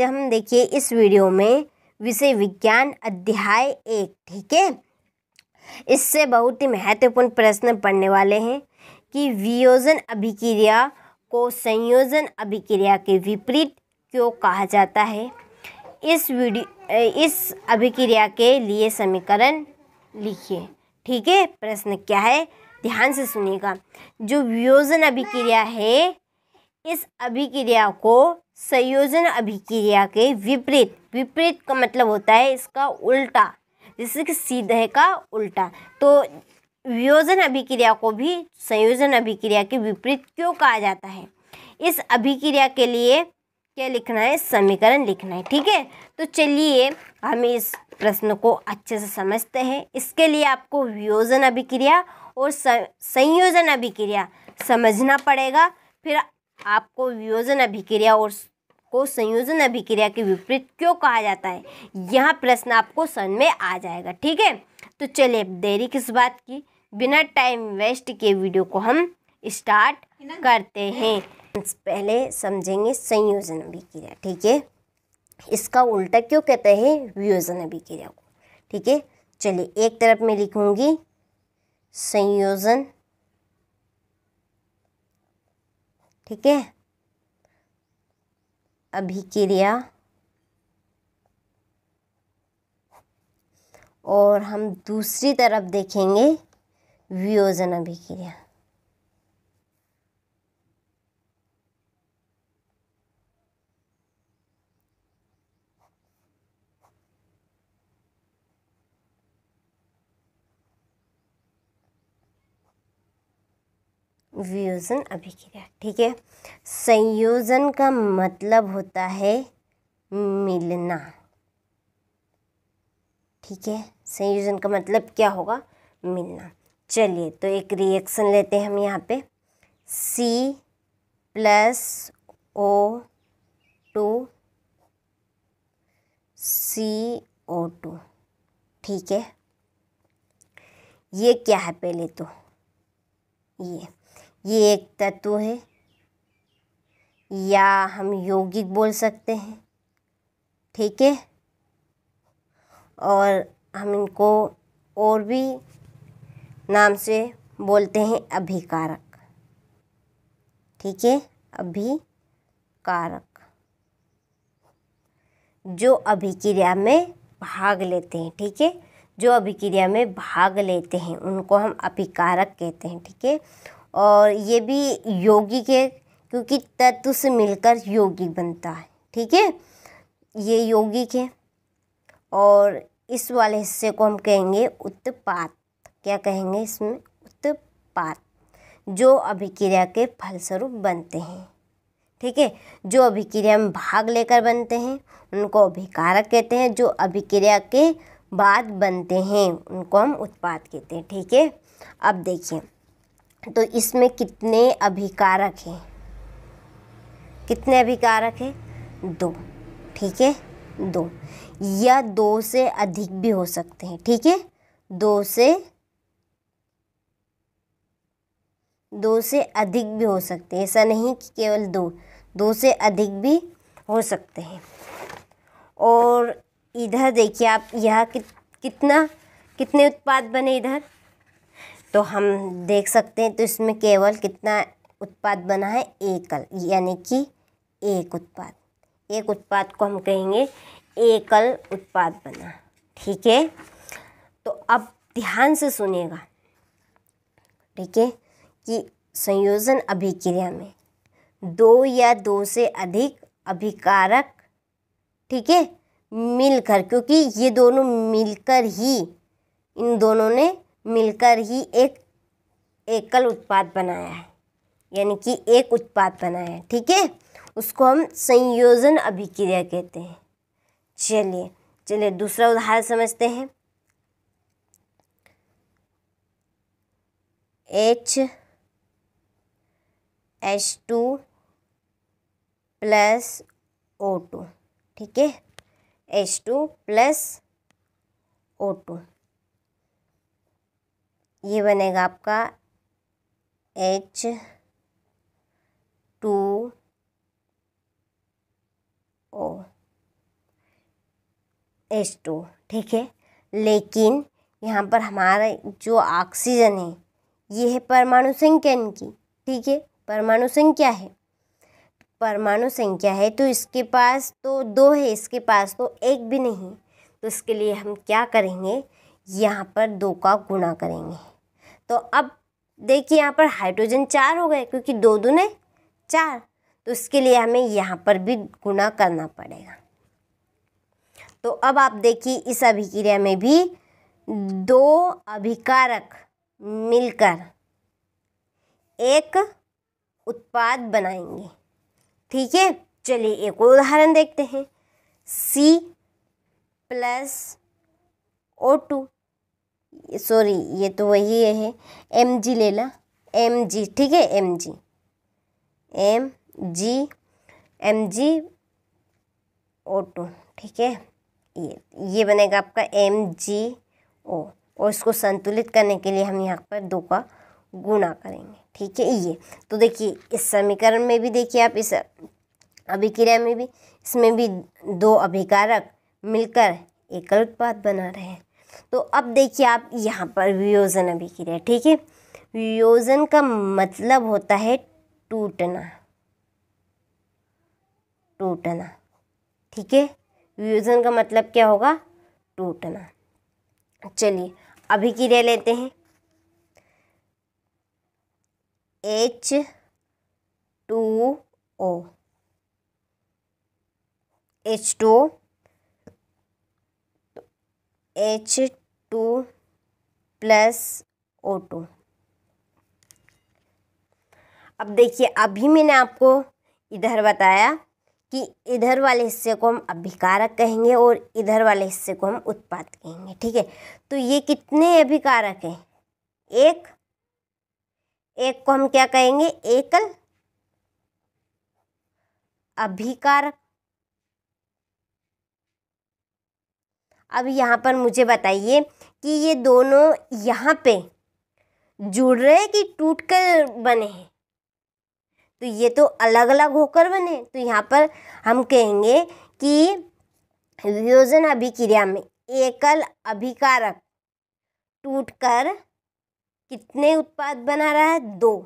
हम देखिए इस वीडियो में विषय विज्ञान अध्याय 1, ठीक है। इससे बहुत ही महत्वपूर्ण प्रश्न पढ़ने वाले हैं कि वियोजन अभिक्रिया को संयोजन अभिक्रिया के विपरीत क्यों कहा जाता है। इस अभिक्रिया के लिए समीकरण लिखिए, ठीक है। प्रश्न क्या है, ध्यान से सुनिएगा। जो वियोजन अभिक्रिया है, इस अभिक्रिया को संयोजन अभिक्रिया के विपरीत, विपरीत का मतलब होता है इसका उल्टा, जैसे कि सीधे का उल्टा। तो वियोजन अभिक्रिया को भी संयोजन अभिक्रिया के विपरीत क्यों कहा जाता है। इस अभिक्रिया के लिए क्या लिखना है, समीकरण लिखना है, ठीक है। तो चलिए हम इस प्रश्न को अच्छे से समझते हैं। इसके लिए आपको वियोजन अभिक्रिया और संयोजन अभिक्रिया समझना पड़ेगा। फिर आपको वियोजन अभिक्रिया और को संयोजन अभिक्रिया के विपरीत क्यों कहा जाता है, यह प्रश्न आपको समझ में आ जाएगा, ठीक है। तो चलिए देरी किस बात की, बिना टाइम वेस्ट के वीडियो को हम स्टार्ट करते हैं। पहले समझेंगे संयोजन अभिक्रिया, ठीक है। इसका उल्टा क्यों कहते हैं वियोजन अभिक्रिया को, ठीक है। चलिए एक तरफ में लिखूंगी संयोजन, ठीक है, अभिक्रिया, और हम दूसरी तरफ देखेंगे वियोजन अभिक्रिया। वियोजन अभिक्रिया, ठीक है। संयोजन का मतलब होता है मिलना, ठीक है। संयोजन का मतलब क्या होगा, मिलना। चलिए तो एक रिएक्शन लेते हैं हम यहाँ पे, C+O2 CO2, ठीक है। ये क्या है, पहले तो ये एक तत्व है, या हम यौगिक बोल सकते हैं, ठीक है। और हम इनको और भी नाम से बोलते हैं अभिकारक, ठीक है। अभिकारक जो अभिक्रिया में भाग लेते हैं, ठीक है। जो अभिक्रिया में भाग लेते हैं उनको हम अभिकारक कहते हैं, ठीक है। और ये भी यौगिक है क्योंकि तत्व से मिलकर यौगिक बनता है, ठीक है। ये यौगिक है। और इस वाले हिस्से को हम कहेंगे उत्पाद। क्या कहेंगे इसमें, उत्पाद, जो अभिक्रिया के फलस्वरूप बनते हैं, ठीक है। जो अभिक्रिया में भाग लेकर बनते हैं उनको अभिकारक कहते हैं। जो अभिक्रिया के बाद बनते हैं उनको हम उत्पाद कहते हैं, ठीक है। अब देखिए तो इसमें कितने अभिकारक हैं, कितने अभिकारक हैं, 2, ठीक है। 2 या 2 से अधिक भी हो सकते हैं, ठीक है। 2 से अधिक भी हो सकते हैं, ऐसा नहीं कि केवल 2 से अधिक भी हो सकते हैं। और इधर देखिए आप, यह कितने उत्पाद बने इधर, तो हम देख सकते हैं। तो इसमें केवल कितना उत्पाद बना है, एकल, यानी कि एक उत्पाद। एक उत्पाद को हम कहेंगे एकल उत्पाद बना, ठीक है। तो अब ध्यान से सुनिएगा, ठीक है, कि संयोजन अभिक्रिया में 2 या 2 से अधिक अभिकारक, ठीक है, मिलकर, क्योंकि ये दोनों मिलकर ही, इन दोनों ने मिलकर ही एक एकल उत्पाद बनाया है, यानी कि एक उत्पाद बनाया है, ठीक है। उसको हम संयोजन अभिक्रिया कहते हैं। चलिए दूसरा उदाहरण समझते हैं। H2O2, ठीक है। H2+O2, ये बनेगा आपका H2O, H2, ठीक है। लेकिन यहाँ पर हमारा जो ऑक्सीजन है ये है परमाणु संख्या इनकी, ठीक है। परमाणु संख्या है, परमाणु संख्या है तो इसके पास तो 2 है, इसके पास तो 1 भी नहीं। तो इसके लिए हम क्या करेंगे, यहाँ पर 2 का गुणा करेंगे। तो अब देखिए यहाँ पर हाइड्रोजन 4 हो गए क्योंकि 2 दूने 4, तो इसके लिए हमें यहाँ पर भी गुणा करना पड़ेगा। तो अब आप देखिए इस अभिक्रिया में भी 2 अभिकारक मिलकर एक उत्पाद बनाएंगे, ठीक है। चलिए एक और उदाहरण देखते हैं। C+O2, सॉरी ये तो वही है, Mg ले ला, Mg, ठीक है। MgO2, ठीक है। ये बनेगा आपका MgO, और इसको संतुलित करने के लिए हम यहाँ पर 2 का गुणा करेंगे, ठीक है। ये तो देखिए इस समीकरण में भी देखिए आप, इस अभिक्रिया में भी, इसमें भी 2 अभिकारक मिलकर एकल उत्पाद बना रहे हैं। तो अब देखिए आप यहाँ पर वियोजन अभिक्रिया, ठीक है। वियोजन का मतलब होता है टूटना, ठीक है। वियोजन का मतलब क्या होगा, टूटना। चलिए अभिक्रिया लेते हैं। H2O, H2 plus O2। अब देखिए अभी मैंने आपको इधर बताया कि इधर वाले हिस्से को हम अभिकारक कहेंगे और इधर वाले हिस्से को हम उत्पाद कहेंगे, ठीक है। तो ये कितने अभिकारक हैं, एक को हम क्या कहेंगे, एकल अभिकारक। अब यहाँ पर मुझे बताइए कि ये दोनों यहाँ पे जुड़ रहे हैं कि टूटकर बने हैं, तो ये तो अलग अलग होकर बने। तो यहाँ पर हम कहेंगे कि वियोजन अभिक्रिया में एकल अभिकारक टूटकर कितने उत्पाद बना रहा है, 2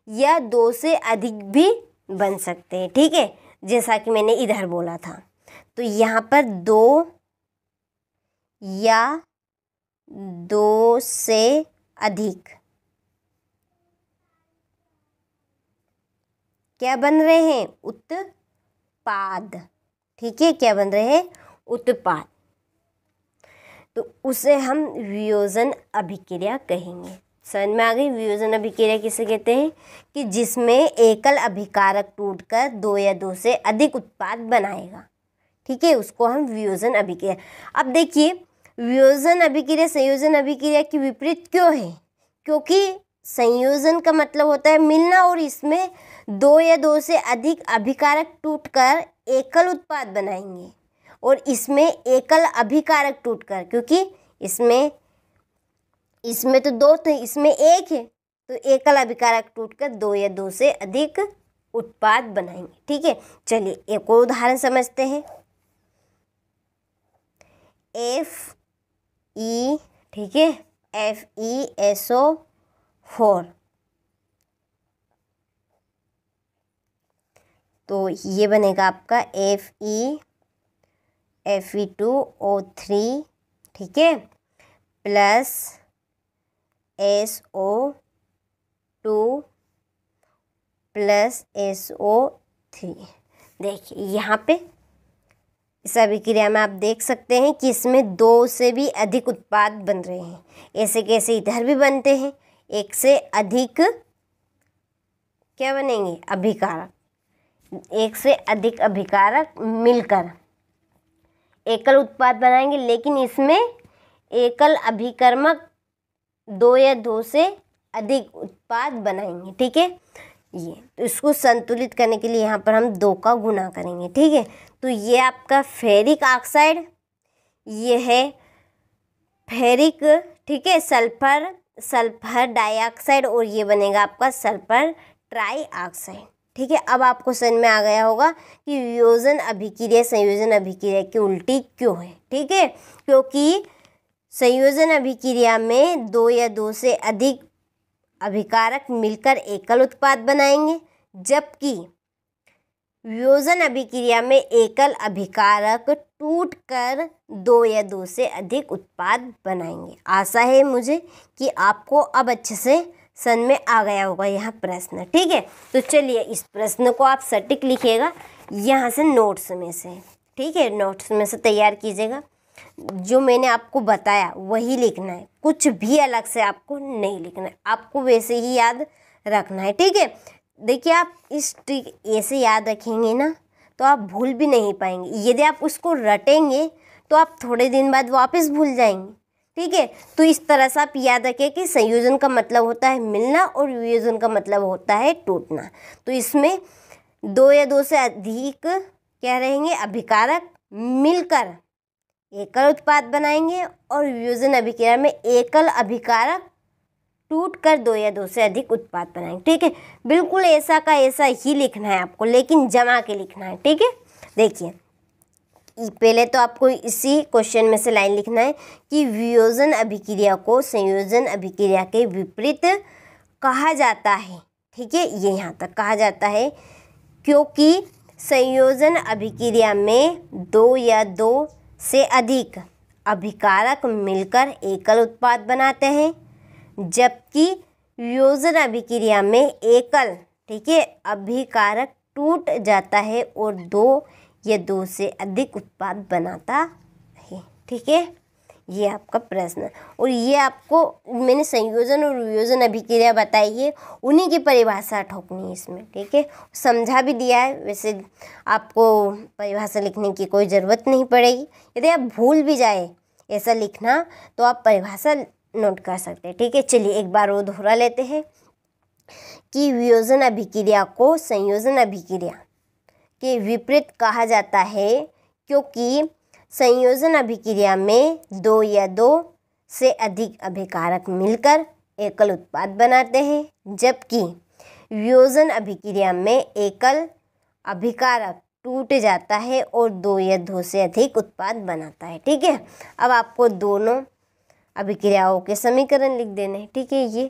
या 2 से अधिक भी बन सकते हैं, ठीक है, जैसा कि मैंने इधर बोला था। तो यहाँ पर 2 या 2 से अधिक क्या बन रहे हैं, उत्पाद, ठीक है। क्या बन रहे हैं, उत्पाद। तो उसे हम वियोजन अभिक्रिया कहेंगे। समझ में आ गई। वियोजन अभिक्रिया किसे कहते हैं, कि जिसमें एकल अभिकारक टूटकर 2 या 2 से अधिक उत्पाद बनाएगा, ठीक है, उसको हम वियोजन अभिक्रिया। अब देखिए वियोजन अभिक्रिया संयोजन अभिक्रिया के विपरीत क्यों है, क्योंकि संयोजन का मतलब होता है मिलना, और इसमें 2 या 2 से अधिक अभिकारक टूटकर एकल उत्पाद बनाएंगे, और इसमें एकल अभिकारक टूटकर, क्योंकि इसमें तो 2 थे, इसमें 1 है, तो एकल अभिकारक टूटकर 2 या 2 से अधिक उत्पाद बनाएंगे, ठीक है। चलिए एक और उदाहरण समझते हैं। Fe, ठीक है, FeSO4, तो ये बनेगा आपका Fe2O3, ठीक है, प्लस SO2 प्लस SO3। देखिए यहाँ पे इस अभिक्रिया में आप देख सकते हैं कि इसमें 2 से भी अधिक उत्पाद बन रहे हैं। ऐसे कैसे इधर भी बनते हैं, 1 से अधिक क्या बनेंगे, अभिकारक। 1 से अधिक अभिकारक मिलकर एकल उत्पाद बनाएंगे, लेकिन इसमें एकल अभिकर्मक 2 या 2 से अधिक उत्पाद बनाएंगे, ठीक है। ये तो इसको संतुलित करने के लिए यहाँ पर हम 2 का गुणा करेंगे, ठीक है। तो ये आपका फेरिक ऑक्साइड, ये है फेरिक, ठीक है, सल्फर डाइऑक्साइड, और ये बनेगा आपका सल्फर ट्राई ऑक्साइड, ठीक है, अब आपको समझ में आ गया होगा कि वियोजन अभिक्रिया संयोजन अभिक्रिया की उल्टी क्यों है। ठीक है, क्योंकि संयोजन अभिक्रिया में दो या दो से अधिक अभिकारक मिलकर एकल उत्पाद बनाएंगे, जबकि वियोजन अभिक्रिया में एकल अभिकारक टूटकर दो या दो से अधिक उत्पाद बनाएंगे। आशा है मुझे कि आपको अब अच्छे से समझ में आ गया होगा यह प्रश्न। ठीक है, तो चलिए इस प्रश्न को आप सटीक लिखिएगा यहाँ से नोट्स में से। ठीक है, नोट्स में से तैयार कीजिएगा, जो मैंने आपको बताया वही लिखना है, कुछ भी अलग से आपको नहीं लिखना है, आपको वैसे ही याद रखना है। ठीक है, देखिए आप इस ट्रिक ऐसे याद रखेंगे ना तो आप भूल भी नहीं पाएंगे। यदि आप उसको रटेंगे तो आप थोड़े दिन बाद वापस भूल जाएंगे। ठीक है, तो इस तरह से आप याद रखें कि संयोजन का मतलब होता है मिलना और वियोजन का मतलब होता है टूटना। तो इसमें दो या दो से अधिक क्या रहेंगे अभिकारक मिलकर एकल उत्पाद बनाएंगे, और वियोजन अभिक्रिया में एकल अभिकारक टूटकर दो या दो से अधिक उत्पाद बनाएंगे। ठीक है, बिल्कुल ऐसा का ऐसा ही लिखना है आपको, लेकिन जमा के लिखना है। ठीक है, देखिए पहले तो आपको इसी क्वेश्चन में से लाइन लिखना है कि वियोजन अभिक्रिया को संयोजन अभिक्रिया के विपरीत कहा जाता है। ठीक है, ये यहाँ तक कहा जाता है क्योंकि संयोजन अभिक्रिया में दो या दो से अधिक अभिकारक मिलकर एकल उत्पाद बनाते हैं, जबकि वियोजन अभिक्रिया में एकल ठीक है अभिकारक टूट जाता है और दो या दो से अधिक उत्पाद बनाता है। ठीक है, ये आपका प्रश्न, और ये आपको मैंने संयोजन और वियोजन अभिक्रिया बताई है, उन्हीं की परिभाषा ठोकनी है इसमें। ठीक है, समझा भी दिया है, वैसे आपको परिभाषा लिखने की कोई ज़रूरत नहीं पड़ेगी। यदि आप भूल भी जाए ऐसा लिखना तो आप परिभाषा नोट कर सकते हैं। ठीक है, चलिए एक बार वो दोहरा लेते हैं कि वियोजन अभिक्रिया को संयोजन अभिक्रिया के विपरीत कहा जाता है क्योंकि संयोजन अभिक्रिया में दो या दो से अधिक अभिकारक मिलकर एकल उत्पाद बनाते हैं, जबकि वियोजन अभिक्रिया में एकल अभिकारक टूट जाता है और दो या दो से अधिक उत्पाद बनाता है। ठीक है, अब आपको दोनों अभिक्रियाओं के समीकरण लिख देने हैं। ठीक है, ये